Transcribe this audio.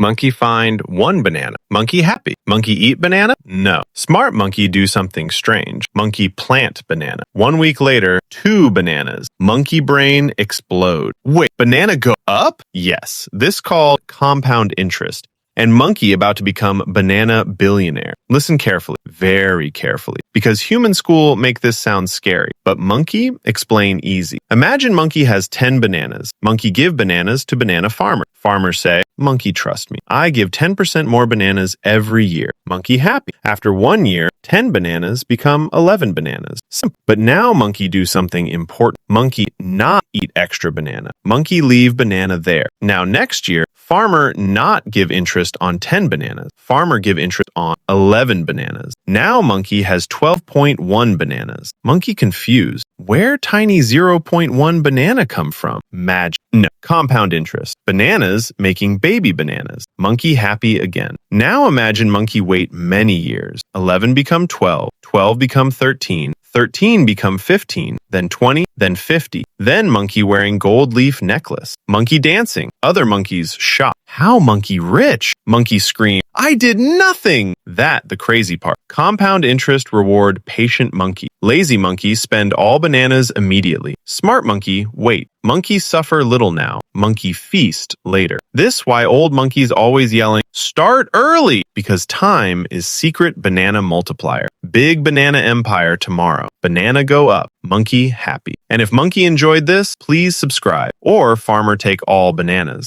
Monkey find one banana. Monkey happy. Monkey eat banana? No. Smart monkey do something strange. Monkey plant banana. 1 week later, 2 bananas. Monkey brain explode. Wait, banana go up? Yes. This called compound interest. And monkey about to become banana billionaire. Listen carefully, very carefully, because human school make this sound scary, but monkey explain easy. Imagine monkey has 10 bananas. Monkey give bananas to banana farmer. Farmers say, monkey trust me. I give 10% more bananas every year. Monkey happy. After 1 year, 10 bananas become 11 bananas. Simple. But now monkey do something important. Monkey not eat extra banana. Monkey leave banana there. Now next year, farmer not give interest on 10 bananas. Farmer give interest on 11 bananas. Now monkey has 12.1 bananas. Monkey confused. Where tiny 0.1 banana come from? Magic. No. Compound interest. Bananas making baby bananas. Monkey happy again. Now imagine monkey wait many years. 11 become 12. 12 become 13. 13 become 15, then 20, then 50. Then monkey wearing gold leaf necklace. Monkey dancing. Other monkeys shocked. How monkey rich? Monkey scream, I did nothing! That the crazy part. Compound interest reward patient monkey. Lazy monkey spend all bananas immediately. Smart monkey wait. Monkey suffer little now. Monkey feast later. This why old monkeys always yelling, start early! Because time is secret banana multiplier. Big banana empire tomorrow. Banana go up. Monkey happy. And if monkey enjoyed this, please subscribe. Or farmer take all bananas.